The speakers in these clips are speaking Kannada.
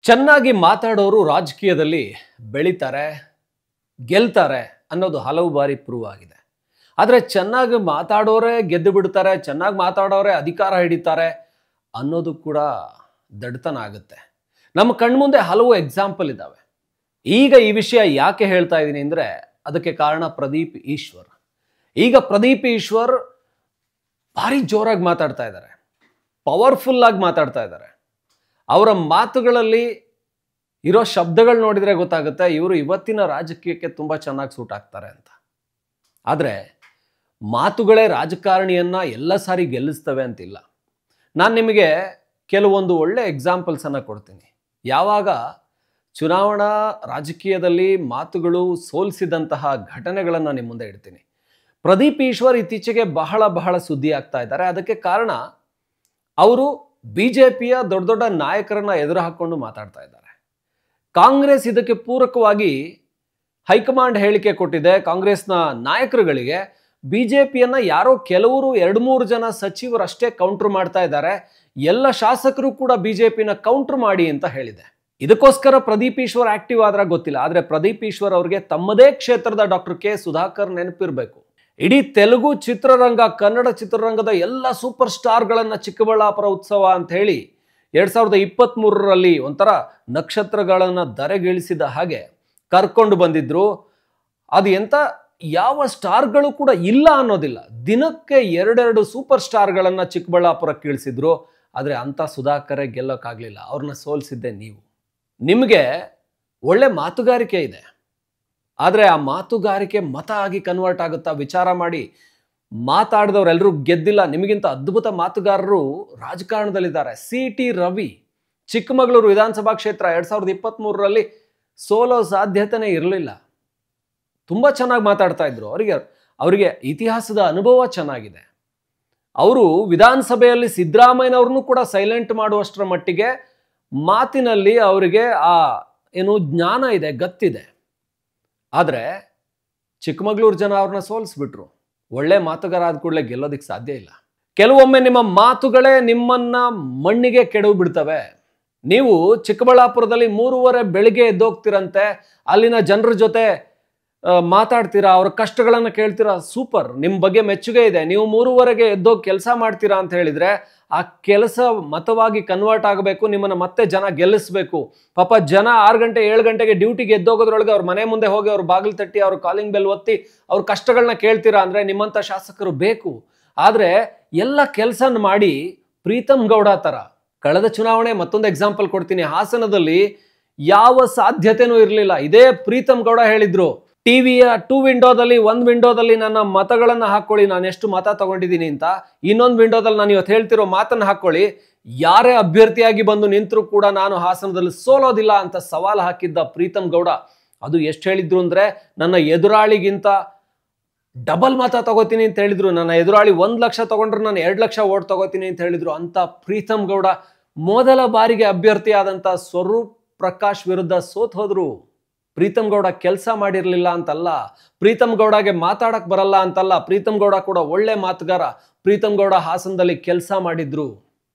ಚೆನ್ನಾಗಿ ಮಾತಾಡೋರು ರಾಜಕೀಯದಲ್ಲಿ ಬೆಳೀತಾರೆ, ಗೆಲ್ತಾರೆ ಅನ್ನೋದು ಹಲವು ಬಾರಿ ಪ್ರೂವ್ ಆಗಿದೆ. ಆದರೆ ಚೆನ್ನಾಗಿ ಮಾತಾಡೋರೇ ಗೆದ್ದು ಬಿಡ್ತಾರೆ, ಚೆನ್ನಾಗಿ ಮಾತಾಡೋರೇ ಅಧಿಕಾರ ಹಿಡಿತಾರೆ ಅನ್ನೋದು ಕೂಡ ದಡ್ತನ ಆಗುತ್ತೆ. ನಮ್ಮ ಕಣ್ಮುಂದೆ ಹಲವು ಎಕ್ಸಾಂಪಲ್ ಇದ್ದಾವೆ. ಈಗ ಈ ವಿಷಯ ಯಾಕೆ ಹೇಳ್ತಾ ಇದ್ದೀನಿ ಅಂದರೆ ಅದಕ್ಕೆ ಕಾರಣ ಪ್ರದೀಪ್ ಈಶ್ವರ್. ಈಗ ಪ್ರದೀಪ್ ಈಶ್ವರ್ ಭಾರಿ ಜೋರಾಗಿ ಮಾತಾಡ್ತಾ ಇದ್ದಾರೆ, ಪವರ್ಫುಲ್ ಆಗಿ ಮಾತಾಡ್ತಾ ಇದ್ದಾರೆ. ಅವರ ಮಾತುಗಳಲ್ಲಿ ಇರೋ ಶಬ್ದಗಳು ನೋಡಿದರೆ ಗೊತ್ತಾಗುತ್ತೆ ಇವರು ಇವತ್ತಿನ ರಾಜಕೀಯಕ್ಕೆ ತುಂಬ ಚೆನ್ನಾಗಿ ಸೂಟ್ ಆಗ್ತಾರೆ ಅಂತ. ಆದರೆ ಮಾತುಗಳೇ ರಾಜಕಾರಣಿಯನ್ನ ಎಲ್ಲ ಸಾರಿ ಗೆಲ್ಲಿಸ್ತವೆ ಅಂತಿಲ್ಲ. ನಾನು ನಿಮಗೆ ಕೆಲವೊಂದು ಒಳ್ಳೆ ಎಕ್ಸಾಂಪಲ್ಸನ್ನು ಕೊಡ್ತೀನಿ. ಯಾವಾಗ ಚುನಾವಣಾ ರಾಜಕೀಯದಲ್ಲಿ ಮಾತುಗಳು ಸೋಲಿಸಿದಂತಹ ಘಟನೆಗಳನ್ನು ನಿಮ್ಮ ಮುಂದೆ ಇಡ್ತೀನಿ. ಪ್ರದೀಪ್ ಈಶ್ವರ್ ಇತ್ತೀಚೆಗೆ ಬಹಳ ಸುದ್ದಿ ಆಗ್ತಾ ಇದ್ದಾರೆ. ಅದಕ್ಕೆ ಕಾರಣ ಅವರು ಬಿಜೆಪಿಯ ದೊಡ್ಡ ದೊಡ್ಡ ನಾಯಕರನ್ನ ಎದುರು ಹಾಕೊಂಡು ಮಾತಾಡ್ತಾ ಇದ್ದಾರೆ. ಕಾಂಗ್ರೆಸ್ ಇದಕ್ಕೆ ಪೂರಕವಾಗಿ ಹೈಕಮಾಂಡ್ ಹೇಳಿಕೆ ಕೊಟ್ಟಿದೆ. ಕಾಂಗ್ರೆಸ್ನ ನಾಯಕರುಗಳಿಗೆ ಬಿಜೆಪಿಯನ್ನ ಯಾರೋ ಕೆಲವರು 2-3 ಜನ ಸಚಿವರಷ್ಟೇ ಕೌಂಟರ್ ಮಾಡ್ತಾ ಇದ್ದಾರೆ, ಎಲ್ಲ ಶಾಸಕರು ಕೂಡ ಬಿಜೆಪಿನ ಕೌಂಟರ್ ಮಾಡಿ ಅಂತ ಹೇಳಿದೆ. ಇದಕ್ಕೋಸ್ಕರ ಪ್ರದೀಪ್ ಈಶ್ವರ್ ಆಕ್ಟಿವ್ ಆದ್ರೆ ಗೊತ್ತಿಲ್ಲ. ಆದರೆ ಪ್ರದೀಪ್ ಈಶ್ವರ್ ಅವರಿಗೆ ತಮ್ಮದೇ ಕ್ಷೇತ್ರದ ಡಾಕ್ಟರ್ ಕೆ ಸುಧಾಕರ್ ನೆನಪಿರಬೇಕು. ಇಡೀ ತೆಲುಗು ಚಿತ್ರರಂಗ, ಕನ್ನಡ ಚಿತ್ರರಂಗದ ಎಲ್ಲ ಸೂಪರ್ ಸ್ಟಾರ್ಗಳನ್ನ ಚಿಕ್ಕಬಳ್ಳಾಪುರ ಉತ್ಸವ ಅಂತ ಹೇಳಿ 2023ರಲ್ಲಿ ಒಂಥರ ನಕ್ಷತ್ರಗಳನ್ನ ಧರೆಗಿಳಿಸಿದ ಹಾಗೆ ಕರ್ಕೊಂಡು ಬಂದಿದ್ರು. ಅದು ಎಂತ ಯಾವ ಸ್ಟಾರ್ಗಳು ಕೂಡ ಇಲ್ಲ ಅನ್ನೋದಿಲ್ಲ, ದಿನಕ್ಕೆ 2 ಸೂಪರ್ ಸ್ಟಾರ್ಗಳನ್ನ ಚಿಕ್ಕಬಳ್ಳಾಪುರಕ್ಕೆ ಇಳಿಸಿದ್ರು. ಆದರೆ ಅಂಥ ಸುಧಾಕರೇ ಗೆಲ್ಲೋಕ್ಕಾಗಲಿಲ್ಲ, ಅವ್ರನ್ನ ಸೋಲಿಸಿದ್ದೆ ನೀವು. ನಿಮಗೆ ಒಳ್ಳೆ ಮಾತುಗಾರಿಕೆ ಇದೆ, ಆದರೆ ಆ ಮಾತುಗಾರಿಕೆ ಮತ ಆಗಿ ಕನ್ವರ್ಟ್ ಆಗುತ್ತಾ ವಿಚಾರ ಮಾಡಿ. ಮಾತಾಡಿದವರೆಲ್ಲರೂ ಗೆದ್ದಿಲ್ಲ. ನಿಮಗಿಂತ ಅದ್ಭುತ ಮಾತುಗಾರರು ರಾಜಕಾರಣದಲ್ಲಿದ್ದಾರೆ. ಸಿ.ಟಿ. ರವಿ ಚಿಕ್ಕಮಗಳೂರು ವಿಧಾನಸಭಾ ಕ್ಷೇತ್ರ 2023ರಲ್ಲಿ ಸೋಲೋ ಸಾಧ್ಯತೆನೇ ಇರಲಿಲ್ಲ. ತುಂಬ ಚೆನ್ನಾಗಿ ಮಾತಾಡ್ತಾ ಇದ್ರು. ಅವರಿಗೆ ಇತಿಹಾಸದ ಅನುಭವ ಚೆನ್ನಾಗಿದೆ. ಅವರು ವಿಧಾನಸಭೆಯಲ್ಲಿ ಸಿದ್ದರಾಮಯ್ಯನವ್ರನ್ನೂ ಕೂಡ ಸೈಲೆಂಟ್ ಮಾಡುವಷ್ಟರ ಮಟ್ಟಿಗೆ ಮಾತಿನಲ್ಲಿ ಅವರಿಗೆ ಆ ಜ್ಞಾನ ಇದೆ, ಗತ್ತಿದೆ. ಆದರೆ ಚಿಕ್ಕಮಗಳೂರು ಜನ ಅವ್ರನ್ನ ಸೋಲಿಸ್ಬಿಟ್ರು. ಒಳ್ಳೆ ಮಾತುಗಾರ ಆದ ಕೂಡಲೇ ಗೆಲ್ಲೋದಿಕ್ಕೆ ಸಾಧ್ಯ ಇಲ್ಲ. ಕೆಲವೊಮ್ಮೆ ನಿಮ್ಮ ಮಾತುಗಳೇ ನಿಮ್ಮನ್ನ ಮಣ್ಣಿಗೆ ಕೆಡವು ಬಿಡ್ತವೆ. ನೀವು ಚಿಕ್ಕಬಳ್ಳಾಪುರದಲ್ಲಿ 3:30 ಬೆಳಿಗ್ಗೆ ಎದ್ದೋಗ್ತಿರಂತೆ, ಅಲ್ಲಿನ ಜನರ ಜೊತೆ ಮಾತಾಡ್ತೀರಾ, ಅವ್ರ ಕಷ್ಟಗಳನ್ನು ಕೇಳ್ತೀರಾ. ಸೂಪರ್, ನಿಮ್ಮ ಬಗ್ಗೆ ಮೆಚ್ಚುಗೆ ಇದೆ. ನೀವು 3:30ಗೆ ಎದ್ದೋಗಿ ಕೆಲಸ ಮಾಡ್ತೀರಾ ಅಂತ ಹೇಳಿದ್ರೆ ಆ ಕೆಲಸ ಮತವಾಗಿ ಕನ್ವರ್ಟ್ ಆಗಬೇಕು, ನಿಮ್ಮನ್ನ ಮತ್ತೆ ಜನ ಗೆಲ್ಲಿಸ್ಬೇಕು. ಪಾಪ ಜನ 6 ಗಂಟೆ 7 ಗಂಟೆಗೆ ಡ್ಯೂಟಿಗೆ ಎದ್ದೋಗೋದ್ರೊಳಗೆ ಅವ್ರ ಮನೆ ಮುಂದೆ ಹೋಗಿ ಅವ್ರ ಬಾಗಿಲು ತಟ್ಟಿ ಅವ್ರ ಕಾಲಿಂಗ್ ಬೆಲ್ ಒತ್ತಿ ಅವ್ರ ಕಷ್ಟಗಳನ್ನ ಕೇಳ್ತೀರಾ ಅಂದ್ರೆ ನಿಮ್ಮಂಥ ಶಾಸಕರು ಬೇಕು. ಆದ್ರೆ ಎಲ್ಲ ಕೆಲಸನ ಮಾಡಿ ಪ್ರೀತಮ್ ಗೌಡ ತರ ಕಳೆದ ಚುನಾವಣೆ ಮತ್ತೊಂದು ಎಕ್ಸಾಂಪಲ್ ಕೊಡ್ತೀನಿ. ಹಾಸನದಲ್ಲಿ ಯಾವ ಸಾಧ್ಯತೆನೂ ಇರಲಿಲ್ಲ. ಇದೇ ಪ್ರೀತಮ್ ಗೌಡ ಹೇಳಿದ್ರು, ಟಿವಿಯ 2 ವಿಂಡೋದಲ್ಲಿ 1 ವಿಂಡೋದಲ್ಲಿ ನನ್ನ ಮತಗಳನ್ನ ಹಾಕೊಳ್ಳಿ, ನಾನು ಎಷ್ಟು ಮತ ತಗೊಂಡಿದ್ದೀನಿ ಅಂತ. ಇನ್ನೊಂದು ವಿಂಡೋದಲ್ಲಿ ನಾನು ಇವತ್ತು ಹೇಳ್ತಿರೋ ಮಾತನ್ನ ಹಾಕೊಳ್ಳಿ, ಯಾರೇ ಅಭ್ಯರ್ಥಿಯಾಗಿ ಬಂದು ನಿಂತರೂ ಕೂಡ ನಾನು ಹಾಸನದಲ್ಲಿ ಸೋಲೋದಿಲ್ಲ ಅಂತ ಸವಾಲು ಹಾಕಿದ್ದ ಪ್ರೀತಮ್ ಗೌಡ. ಅದು ಎಷ್ಟು ಹೇಳಿದ್ರು ಅಂದ್ರೆ ನನ್ನ ಎದುರಾಳಿಗಿಂತ ಡಬಲ್ ಮತ ತಗೋತೀನಿ ಅಂತ ಹೇಳಿದ್ರು. ನನ್ನ ಎದುರಾಳಿ 1 ಲಕ್ಷ ತಗೊಂಡ್ರೆ ನಾನು 2 ಲಕ್ಷ ಓಟ್ ತಗೋತೀನಿ ಅಂತ ಹೇಳಿದ್ರು. ಅಂತ ಪ್ರೀತಮ್ ಗೌಡ ಮೊದಲ ಬಾರಿಗೆ ಅಭ್ಯರ್ಥಿ ಆದಂತ ಸ್ವರೂಪ್ ಪ್ರಕಾಶ್ ವಿರುದ್ಧ ಸೋತ್ ಹೋದ್ರು. ಪ್ರೀತಮ್ ಗೌಡ ಕೆಲಸ ಮಾಡಿರ್ಲಿಲ್ಲ ಅಂತಲ್ಲ, ಪ್ರೀತಮ್ ಗೌಡಗೆ ಮಾತಾಡಕ್ ಬರಲ್ಲ ಅಂತಲ್ಲ. ಪ್ರೀತಮ್ ಗೌಡ ಕೂಡ ಒಳ್ಳೆ ಮಾತುಗಾರ. ಪ್ರೀತಮ್ ಗೌಡ ಹಾಸನದಲ್ಲಿ ಕೆಲಸ ಮಾಡಿದ್ರು,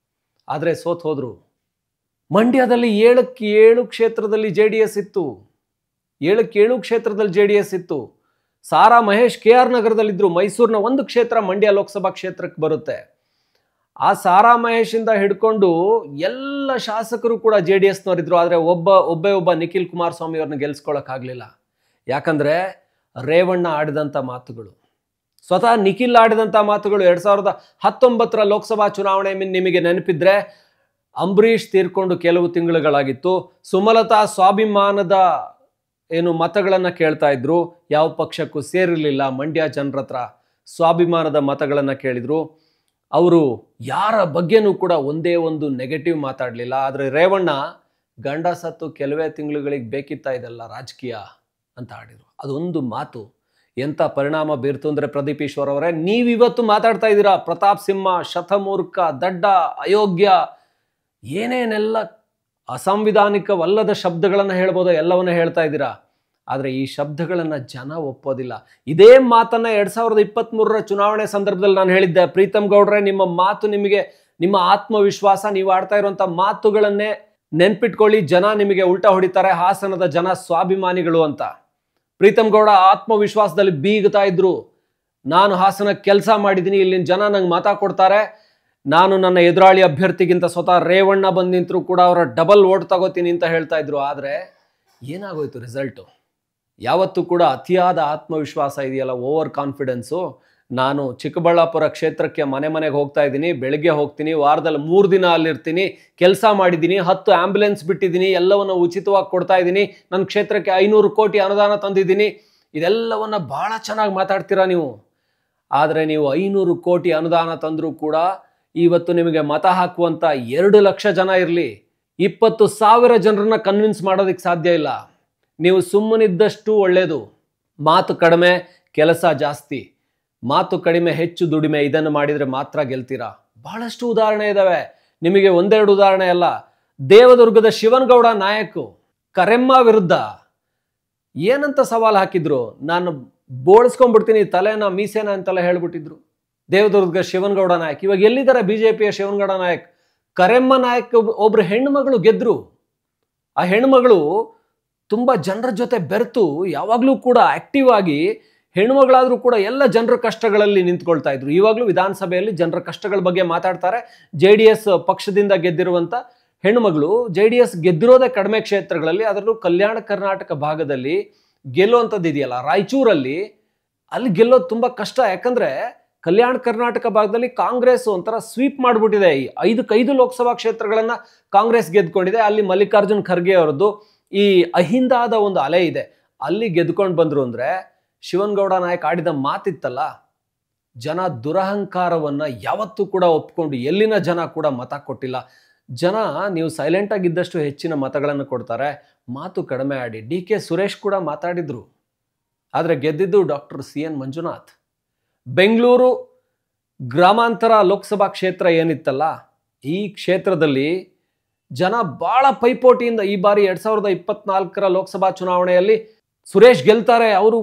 ಆದ್ರೆ ಸೋತ್ ಹೋದ್ರು. ಮಂಡ್ಯದಲ್ಲಿ 7ಕ್ಕೆ 7 ಕ್ಷೇತ್ರದಲ್ಲಿ JDS ಇತ್ತು. 7ಕ್ಕೆ 7 ಕ್ಷೇತ್ರದಲ್ಲಿ JDS ಇತ್ತು. ಸಾರಾ ಮಹೇಶ್ KR ನಗರದಲ್ಲಿದ್ರು. ಮೈಸೂರಿನ 1 ಕ್ಷೇತ್ರ ಮಂಡ್ಯ ಲೋಕಸಭಾ ಕ್ಷೇತ್ರಕ್ಕೆ ಬರುತ್ತೆ. ಆ ಸಾರಾ ಮಹೇಶ್ ಇಂದ ಹಿಡ್ಕೊಂಡು ಎಲ್ಲ ಶಾಸಕರು ಕೂಡ JDSನವರಿದ್ರು. ಆದರೆ ಒಬ್ಬ ನಿಖಿಲ್ ಕುಮಾರಸ್ವಾಮಿ ಅವ್ರನ್ನ ಗೆಲ್ಸ್ಕೊಳಕ್ಕಾಗಲಿಲ್ಲ. ಯಾಕಂದ್ರೆ ರೇವಣ್ಣ ಆಡಿದಂಥ ಮಾತುಗಳು, ಸ್ವತಃ ನಿಖಿಲ್ ಆಡಿದಂಥ ಮಾತುಗಳು. 2019ರ ಲೋಕಸಭಾ ಚುನಾವಣೆ ನಿಮಗೆ ನೆನಪಿದ್ರೆ ಅಂಬರೀಷ್ ತೀರ್ಕೊಂಡು ಕೆಲವು ತಿಂಗಳುಗಳಾಗಿತ್ತು. ಸುಮಲತಾ ಸ್ವಾಭಿಮಾನದ ಮತಗಳನ್ನ ಕೇಳ್ತಾ ಇದ್ರು, ಯಾವ ಪಕ್ಷಕ್ಕೂ ಸೇರಿರಲಿಲ್ಲ. ಮಂಡ್ಯ ಜನರ ಹತ್ರ ಸ್ವಾಭಿಮಾನದ ಮತಗಳನ್ನ ಕೇಳಿದ್ರು. ಅವರು ಯಾರ ಬಗ್ಗೆನೂ ಕೂಡ ಒಂದೇ ಒಂದು ನೆಗೆಟಿವ್ ಮಾತಾಡಲಿಲ್ಲ. ಆದರೆ ರೇವಣ್ಣ ಗಂಡ ಸತ್ತು ಕೆಲವೇ ತಿಂಗಳುಗಳಿಗೆ ಬೇಕಿತ್ತ ಇದೆಲ್ಲ ರಾಜಕೀಯ ಅಂತ ಆಡಿದ್ರು. ಅದೊಂದು ಮಾತು ಎಂಥ ಪರಿಣಾಮ ಬೀರ್ತು ಅಂದರೆ ಪ್ರದೀಪ್ ಈಶ್ವರ್ ಅವರೇ, ನೀವಿವತ್ತು ಮಾತಾಡ್ತಾ ಇದ್ದೀರಾ ಪ್ರತಾಪ್ ಸಿಂಹ, ಶತಮೂರ್ಖ, ದಡ್ಡ, ಅಯೋಗ್ಯ, ಏನೇನೆಲ್ಲ ಅಸಂವಿಧಾನಿಕವಲ್ಲದ ಶಬ್ದಗಳನ್ನು ಹೇಳ್ಬೋದೋ ಎಲ್ಲವನ್ನ ಹೇಳ್ತಾ ಇದ್ದೀರಾ. ಆದರೆ ಈ ಶಬ್ದಗಳನ್ನು ಜನ ಒಪ್ಪೋದಿಲ್ಲ. ಇದೇ ಮಾತನ್ನ 2023ರ ಚುನಾವಣೆ ಸಂದರ್ಭದಲ್ಲಿ ನಾನು ಹೇಳಿದ್ದೆ, ಪ್ರೀತಮ್ ಗೌಡ್ರೆ ನಿಮ್ಮ ಮಾತು, ನಿಮ್ಮ ಆತ್ಮವಿಶ್ವಾಸ, ನೀವು ಆಡ್ತಾ ಇರುವಂಥ ಮಾತುಗಳನ್ನೇ ನೆನ್ಪಿಟ್ಕೊಳ್ಳಿ, ಜನ ನಿಮಗೆ ಉಲ್ಟಾ ಹೊಡಿತಾರೆ. ಹಾಸನದ ಜನ ಸ್ವಾಭಿಮಾನಿಗಳು ಅಂತ. ಪ್ರೀತಮ್ ಗೌಡ ಆತ್ಮವಿಶ್ವಾಸದಲ್ಲಿ ಬೀಗ್ತಾ ಇದ್ರು. ನಾನು ಹಾಸನ ಕೆಲಸ ಮಾಡಿದ್ದೀನಿ, ಇಲ್ಲಿನ ಜನ ನಂಗೆ ಮತ ಕೊಡ್ತಾರೆ, ನಾನು ನನ್ನ ಎದುರಾಳಿ ಅಭ್ಯರ್ಥಿಗಿಂತ ಸ್ವತಃ ರೇವಣ್ಣ ಬಂದು ನಿಂತರೂ ಕೂಡ ಅವರ ಡಬಲ್ ಓಟ್ ತಗೋತೀನಿ ಅಂತ ಹೇಳ್ತಾ ಇದ್ರು. ಆದರೆ ಏನಾಗೋಯ್ತು ರಿಸಲ್ಟು? ಯಾವತ್ತೂ ಕೂಡ ಅತಿಯಾದ ಆತ್ಮವಿಶ್ವಾಸ ಇದೆಯಲ್ಲ, ಓವರ್ ಕಾನ್ಫಿಡೆನ್ಸು. ನಾನು ಚಿಕ್ಕಬಳ್ಳಾಪುರ ಕ್ಷೇತ್ರಕ್ಕೆ ಮನೆಗೆ ಹೋಗ್ತಾ ಇದ್ದೀನಿ, ಬೆಳಗ್ಗೆ ಹೋಗ್ತೀನಿ, ವಾರದಲ್ಲಿ 3 ದಿನ ಅಲ್ಲಿರ್ತೀನಿ, ಕೆಲಸ ಮಾಡಿದ್ದೀನಿ, 10 ಆಂಬ್ಯುಲೆನ್ಸ್ ಬಿಟ್ಟಿದ್ದೀನಿ, ಎಲ್ಲವನ್ನು ಉಚಿತವಾಗಿ ಕೊಡ್ತಾ ಇದ್ದೀನಿ, ನನ್ನ ಕ್ಷೇತ್ರಕ್ಕೆ 500 ಕೋಟಿ ಅನುದಾನ ತಂದಿದ್ದೀನಿ, ಇದೆಲ್ಲವನ್ನ ಭಾಳ ಚೆನ್ನಾಗಿ ಮಾತಾಡ್ತೀರಾ ನೀವು. ಆದರೆ ನೀವು 500 ಕೋಟಿ ಅನುದಾನ ತಂದರೂ ಕೂಡ ಇವತ್ತು ನಿಮಗೆ ಮತ ಹಾಕುವಂಥ 2 ಲಕ್ಷ ಜನ ಇರಲಿ, 20,000 ಜನರನ್ನ ಕನ್ವಿನ್ಸ್ ಮಾಡೋದಕ್ಕೆ ಸಾಧ್ಯ ಇಲ್ಲ. ನೀವು ಸುಮ್ಮನಿದ್ದಷ್ಟು ಒಳ್ಳೆಯದು. ಮಾತು ಕಡಿಮೆ, ಕೆಲಸ ಜಾಸ್ತಿ. ಮಾತು ಕಡಿಮೆ, ಹೆಚ್ಚು ದುಡಿಮೆ, ಇದನ್ನು ಮಾಡಿದರೆ ಮಾತ್ರ ಗೆಲ್ತೀರಾ. ಬಹಳಷ್ಟು ಉದಾಹರಣೆ ಇದ್ದಾವೆ. ನಿಮಗೆ ಒಂದೆರಡು ಉದಾಹರಣೆ ಅಲ್ಲ. ದೇವದುರ್ಗದ ಶಿವನಗೌಡ ನಾಯಕ್ ಕರೆಮ್ಮ ವಿರುದ್ಧ ಏನಂತ ಸವಾಲು ಹಾಕಿದ್ರು? ನಾನು ಬೋಳಿಸ್ಕೊಂಡ್ಬಿಡ್ತೀನಿ ತಲೆನ ಮೀಸೆನ ಅಂತೆಲ್ಲ ಹೇಳ್ಬಿಟ್ಟಿದ್ರು ದೇವದುರ್ಗದ ಶಿವನಗೌಡ ನಾಯಕ್. ಇವಾಗ ಎಲ್ಲಿದ್ದಾರೆ ಬಿಜೆಪಿಯ ಶಿವನಗೌಡ ನಾಯಕ್? ಕರೆಮ್ಮ ನಾಯಕ್ ಒಬ್ರು ಹೆಣ್ಣುಮಗಳು ಗೆದ್ರು. ಆ ಹೆಣ್ಣುಮಗಳು ತುಂಬ ಜನರ ಜೊತೆ ಬೆರೆತು ಯಾವಾಗಲೂ ಕೂಡ ಆಕ್ಟಿವ್ ಆಗಿ, ಹೆಣ್ಣುಮಗಳಾದರೂ ಕೂಡ ಎಲ್ಲ ಜನರ ಕಷ್ಟಗಳಲ್ಲಿ ನಿಂತ್ಕೊಳ್ತಾ ಇದ್ರು. ಇವಾಗಲೂ ವಿಧಾನಸಭೆಯಲ್ಲಿ ಜನರ ಕಷ್ಟಗಳ ಬಗ್ಗೆ ಮಾತಾಡ್ತಾರೆ. JDS ಪಕ್ಷದಿಂದ ಗೆದ್ದಿರುವಂಥ ಹೆಣ್ಣುಮಗಳು, JDS ಗೆದ್ದಿರೋದೇ ಕಡಿಮೆ ಕ್ಷೇತ್ರಗಳಲ್ಲಿ, ಅದರಲ್ಲೂ ಕಲ್ಯಾಣ ಕರ್ನಾಟಕ ಭಾಗದಲ್ಲಿ ಗೆಲ್ಲುವಂಥದ್ದು ಇದೆಯಲ್ಲ, ರಾಯಚೂರಲ್ಲಿ, ಅಲ್ಲಿ ಗೆಲ್ಲೋದು ತುಂಬ ಕಷ್ಟ. ಯಾಕಂದರೆ ಕಲ್ಯಾಣ ಕರ್ನಾಟಕ ಭಾಗದಲ್ಲಿ ಕಾಂಗ್ರೆಸ್ ಒಂಥರ ಸ್ವೀಪ್ ಮಾಡಿಬಿಟ್ಟಿದೆ. 5 ಲೋಕಸಭಾ ಕ್ಷೇತ್ರಗಳನ್ನು ಕಾಂಗ್ರೆಸ್ ಗೆದ್ಕೊಂಡಿದೆ. ಅಲ್ಲಿ ಮಲ್ಲಿಕಾರ್ಜುನ್ ಖರ್ಗೆ ಅವರದ್ದು ಈ ಅಹಿಂದಾದ ಒಂದು ಅಲೆ ಇದೆ. ಅಲ್ಲಿ ಗೆದ್ಕೊಂಡು ಬಂದರು ಅಂದರೆ ಶಿವನಗೌಡ ನಾಯಕ್ ಆಡಿದ ಮಾತಿತ್ತಲ್ಲ, ಜನ ದುರಹಂಕಾರವನ್ನು ಯಾವತ್ತೂ ಕೂಡ ಒಪ್ಕೊಂಡು ಎಲ್ಲಿನ ಜನ ಕೂಡ ಮತ ಕೊಟ್ಟಿಲ್ಲ. ಜನ ನೀವು ಸೈಲೆಂಟಾಗಿದ್ದಷ್ಟು ಹೆಚ್ಚಿನ ಮತಗಳನ್ನು ಕೊಡ್ತಾರೆ. ಮಾತು ಕಡಿಮೆ ಆಡಿ. DK ಸುರೇಶ್ ಕೂಡ ಮಾತಾಡಿದ್ರು, ಆದರೆ ಗೆದ್ದಿದ್ದು ಡಾಕ್ಟರ್ CN ಮಂಜುನಾಥ್. ಬೆಂಗಳೂರು ಗ್ರಾಮಾಂತರ ಲೋಕಸಭಾ ಕ್ಷೇತ್ರ ಏನಿತ್ತಲ್ಲ, ಈ ಕ್ಷೇತ್ರದಲ್ಲಿ ಜನ ಭಾಳ ಪೈಪೋಟಿಯಿಂದ ಈ ಬಾರಿ 2024ರ ಲೋಕಸಭಾ ಚುನಾವಣೆಯಲ್ಲಿ ಸುರೇಶ್ ಗೆಲ್ತಾರೆ, ಅವರು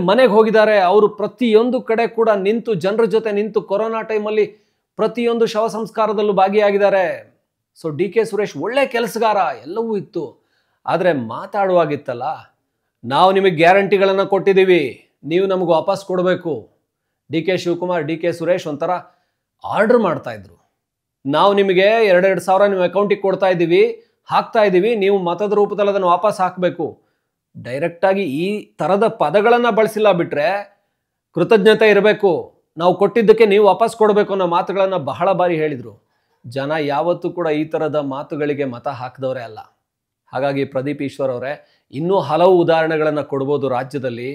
ಮನೆಗೆ ಹೋಗಿದ್ದಾರೆ, ಅವರು ಪ್ರತಿಯೊಂದು ಕಡೆ ಕೂಡ ನಿಂತು, ಜನರ ಜೊತೆ ನಿಂತು, ಕೊರೋನಾ ಟೈಮಲ್ಲಿ ಪ್ರತಿಯೊಂದು ಶವ ಸಂಸ್ಕಾರದಲ್ಲೂ ಭಾಗಿಯಾಗಿದ್ದಾರೆ. ಸೊ DK ಸುರೇಶ್ ಒಳ್ಳೆ ಕೆಲಸಗಾರ, ಎಲ್ಲವೂ ಇತ್ತು. ಆದರೆ ಮಾತಾಡುವಾಗಿತ್ತಲ್ಲ, ನಾವು ನಿಮಗೆ ಗ್ಯಾರಂಟಿಗಳನ್ನು ಕೊಟ್ಟಿದ್ದೀವಿ, ನೀವು ನಮಗೆ ವಾಪಸ್ ಕೊಡಬೇಕು. DK ಶಿವಕುಮಾರ್, DK ಸುರೇಶ್ ಒಂಥರ ಆರ್ಡರ್ ಮಾಡ್ತಾ ಇದ್ರು. ನಾವು ನಿಮಗೆ 2,2 ಸಾವಿರ ನಿಮ್ಮ ಅಕೌಂಟಿಗೆ ಕೊಡ್ತಾ ಇದ್ದೀವಿ, ಹಾಕ್ತಾ ಇದ್ದೀವಿ, ನೀವು ಮತದ ರೂಪದಲ್ಲಿ ಅದನ್ನು ವಾಪಸ್ ಹಾಕಬೇಕು. ಡೈರೆಕ್ಟಾಗಿ ಈ ಥರದ ಪದಗಳನ್ನು ಬಳಸಿಲ್ಲ. ಬಿಟ್ಟರೆ ಕೃತಜ್ಞತೆ ಇರಬೇಕು, ನಾವು ಕೊಟ್ಟಿದ್ದಕ್ಕೆ ನೀವು ವಾಪಸ್ ಕೊಡಬೇಕು ಅನ್ನೋ ಮಾತುಗಳನ್ನು ಬಹಳ ಬಾರಿ ಹೇಳಿದರು. ಜನ ಯಾವತ್ತೂ ಕೂಡ ಈ ಥರದ ಮಾತುಗಳಿಗೆ ಮತ ಹಾಕಿದವರೇ ಅಲ್ಲ. ಹಾಗಾಗಿ ಪ್ರದೀಪ್ ಈಶ್ವರ್ ಅವರೇ, ಇನ್ನೂ ಹಲವು ಉದಾಹರಣೆಗಳನ್ನು ಕೊಡ್ಬೋದು. ರಾಜ್ಯದಲ್ಲಿ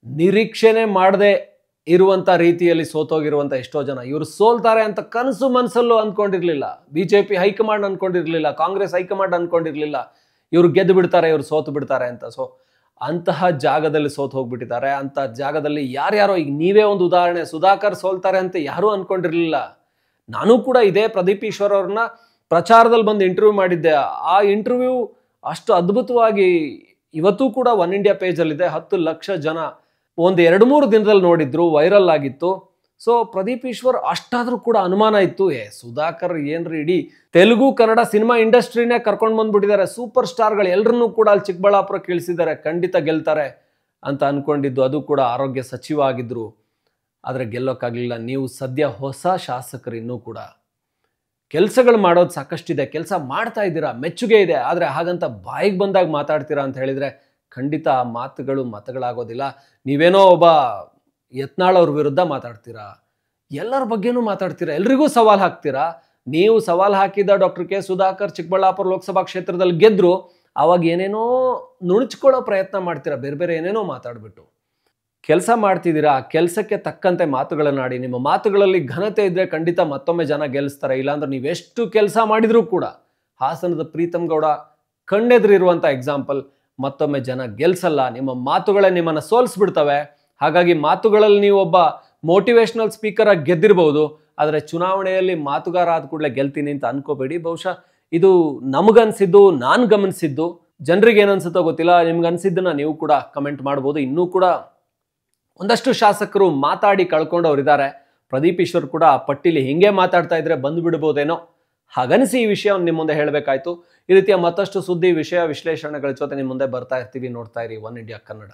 ನಿರೀಕ್ಷೆನೇ ಮಾಡದೆ ಇರುವಂಥ ರೀತಿಯಲ್ಲಿ ಸೋತೋಗಿರುವಂಥ ಎಷ್ಟೋ ಜನ, ಇವರು ಸೋಲ್ತಾರೆ ಅಂತ ಕನಸು ಮನಸ್ಸಲ್ಲೂ ಅಂದ್ಕೊಂಡಿರಲಿಲ್ಲ. BJP ಹೈಕಮಾಂಡ್ ಅಂದ್ಕೊಂಡಿರಲಿಲ್ಲ, ಕಾಂಗ್ರೆಸ್ ಹೈಕಮಾಂಡ್ ಅಂದ್ಕೊಂಡಿರಲಿಲ್ಲ ಇವರು ಗೆದ್ದು ಬಿಡ್ತಾರೆ, ಇವರು ಸೋತು ಬಿಡ್ತಾರೆ ಅಂತ. ಸೊ ಅಂತಹ ಜಾಗದಲ್ಲಿ ಸೋತು ಹೋಗ್ಬಿಟ್ಟಿದ್ದಾರೆ. ಅಂಥ ಜಾಗದಲ್ಲಿ ಯಾರ್ಯಾರೋ, ಈಗ ನೀವೇ ಒಂದು ಉದಾಹರಣೆ, ಸುಧಾಕರ್ ಸೋಲ್ತಾರೆ ಅಂತ ಯಾರೂ ಅಂದ್ಕೊಂಡಿರಲಿಲ್ಲ. ನಾನು ಕೂಡ ಇದೇ ಪ್ರದೀಪ್ ಈಶ್ವರ್ ಅವ್ರನ್ನ ಪ್ರಚಾರದಲ್ಲಿ ಬಂದು ಇಂಟರ್ವ್ಯೂ ಮಾಡಿದ್ದೆ. ಆ ಇಂಟರ್ವ್ಯೂ ಅಷ್ಟು ಅದ್ಭುತವಾಗಿ ಇವತ್ತೂ ಕೂಡ ಒನ್ ಇಂಡಿಯಾ ಪೇಜಲ್ಲಿದೆ. 10 ಲಕ್ಷ ಜನ ಒಂದು 2-3 ದಿನದಲ್ಲಿ ನೋಡಿದ್ರು, ವೈರಲ್ ಆಗಿತ್ತು. ಸೊ ಪ್ರದೀಪ್ ಈಶ್ವರ್ ಅಷ್ಟಾದರೂ ಕೂಡ ಅನುಮಾನ ಇತ್ತು, ಸುಧಾಕರ್ ಏನ್ರಿ ಇಡೀ ತೆಲುಗು ಕನ್ನಡ ಸಿನಿಮಾ ಇಂಡಸ್ಟ್ರಿನೇ ಕರ್ಕೊಂಡು ಬಂದ್ಬಿಟ್ಟಿದ್ದಾರೆ, ಸೂಪರ್ ಸ್ಟಾರ್ಗಳು ಎಲ್ಲರನ್ನೂ ಕೂಡ ಅಲ್ಲಿ ಚಿಕ್ಕಬಳ್ಳಾಪುರಕ್ಕೆ ಇಳಿಸಿದ್ದಾರೆ, ಖಂಡಿತ ಗೆಲ್ತಾರೆ ಅಂತ ಅಂದ್ಕೊಂಡಿದ್ದು. ಅದು ಕೂಡ ಆರೋಗ್ಯ ಸಚಿವ ಆಗಿದ್ರು, ಆದರೆ ಗೆಲ್ಲೋಕ್ಕಾಗಲಿಲ್ಲ. ನೀವು ಸದ್ಯ ಹೊಸ ಶಾಸಕರು, ಇನ್ನೂ ಕೂಡ ಕೆಲಸಗಳು ಮಾಡೋದು ಸಾಕಷ್ಟಿದೆ, ಕೆಲಸ ಮಾಡ್ತಾ ಇದ್ದೀರಾ, ಮೆಚ್ಚುಗೆ ಇದೆ. ಆದರೆ ಹಾಗಂತ ಬಾಯಿಗೆ ಬಂದಾಗ ಮಾತಾಡ್ತೀರಾ ಅಂತ ಹೇಳಿದರೆ ಖಂಡಿತ ಆ ಮಾತುಗಳು ಮತಗಳಾಗೋದಿಲ್ಲ. ನೀವೇನೋ ಒಬ್ಬ ಯತ್ನಾಳ್ ಅವ್ರ ವಿರುದ್ಧ ಮಾತಾಡ್ತೀರಾ, ಎಲ್ಲರ ಬಗ್ಗೆನೂ ಮಾತಾಡ್ತೀರಾ, ಎಲ್ರಿಗೂ ಸವಾಲು ಹಾಕ್ತೀರಾ. ನೀವು ಸವಾಲು ಹಾಕಿದ ಡಾಕ್ಟರ್ K ಸುಧಾಕರ್ ಚಿಕ್ಕಬಳ್ಳಾಪುರ ಲೋಕಸಭಾ ಕ್ಷೇತ್ರದಲ್ಲಿ ಗೆದ್ರು, ಆವಾಗ ಏನೇನೋ ನುಣುಚ್ಕೊಳ್ಳೋ ಪ್ರಯತ್ನ ಮಾಡ್ತೀರಾ, ಬೇರೆ ಬೇರೆ ಏನೇನೋ ಮಾತಾಡ್ಬಿಟ್ಟು. ಕೆಲಸ ಮಾಡ್ತಿದ್ದೀರಾ, ಆ ಕೆಲಸಕ್ಕೆ ತಕ್ಕಂತೆ ಮಾತುಗಳನ್ನಾಡಿ. ನಿಮ್ಮ ಮಾತುಗಳಲ್ಲಿ ಘನತೆ ಇದ್ದರೆ ಖಂಡಿತ ಮತ್ತೊಮ್ಮೆ ಜನ ಗೆಲ್ಲಿಸ್ತಾರೆ. ಇಲ್ಲಾಂದ್ರೆ ನೀವೆಷ್ಟು ಕೆಲಸ ಮಾಡಿದರೂ ಕೂಡ, ಹಾಸನದ ಪ್ರೀತಮ್ ಗೌಡ ಕಣ್ಣೆದುರಿರುವಂಥ ಎಕ್ಸಾಂಪಲ್, ಮತ್ತೊಮ್ಮೆ ಜನ ಗೆಲ್ಸಲ್ಲ. ನಿಮ್ಮ ಮಾತುಗಳೇ ನಿಮ್ಮನ್ನು ಸೋಲಿಸ್ಬಿಡ್ತವೆ. ಹಾಗಾಗಿ ಮಾತುಗಳಲ್ಲಿ ನೀವು ಒಬ್ಬ ಮೋಟಿವೇಶ್ನಲ್ ಸ್ಪೀಕರ್ ಆಗಿ ಗೆದ್ದಿರ್ಬೋದು, ಆದರೆ ಚುನಾವಣೆಯಲ್ಲಿ ಮಾತುಗಾರ ಆದ ಕೂಡಲೇ ಗೆಲ್ತೀನಿ ಅಂತ ಅನ್ಕೋಬೇಡಿ. ಬಹುಶಃ ಇದು ನಮಗನ್ಸಿದ್ದು, ನಾನು ಗಮನಿಸಿದ್ದು. ಜನರಿಗೆ ಏನನ್ಸುತ್ತೋ ಗೊತ್ತಿಲ್ಲ, ನಿಮ್ಗೆ ಅನ್ಸಿದ್ದನ್ನ ನೀವು ಕೂಡ ಕಮೆಂಟ್ ಮಾಡ್ಬೋದು. ಇನ್ನೂ ಕೂಡ ಒಂದಷ್ಟು ಶಾಸಕರು ಮಾತಾಡಿ ಕಳ್ಕೊಂಡವ್ರಿದ್ದಾರೆ. ಪ್ರದೀಪ್ ಈಶ್ವರ್ ಕೂಡ ಆ ಪಟ್ಟಿಲಿ ಹಿಂಗೆ ಮಾತಾಡ್ತಾ ಇದ್ರೆ ಬಂದು ಬಿಡ್ಬೋದೇನೋ, ಹಾಗನಿಸಿ ಈ ವಿಷಯವನ್ನು ನಿಮ್ಮ ಮುಂದೆ ಹೇಳಬೇಕಾಯ್ತು. ಈ ರೀತಿಯ ಮತ್ತಷ್ಟು ಸುದ್ದಿ, ವಿಷಯ, ವಿಶ್ಲೇಷಣೆಗಳ ಜೊತೆ ನಿಮ್ಮ ಮುಂದೆ ಬರ್ತಾ ಇರ್ತೀವಿ. ನೋಡ್ತಾ ಇರಿ ಒನ್ ಇಂಡಿಯಾ ಕನ್ನಡ.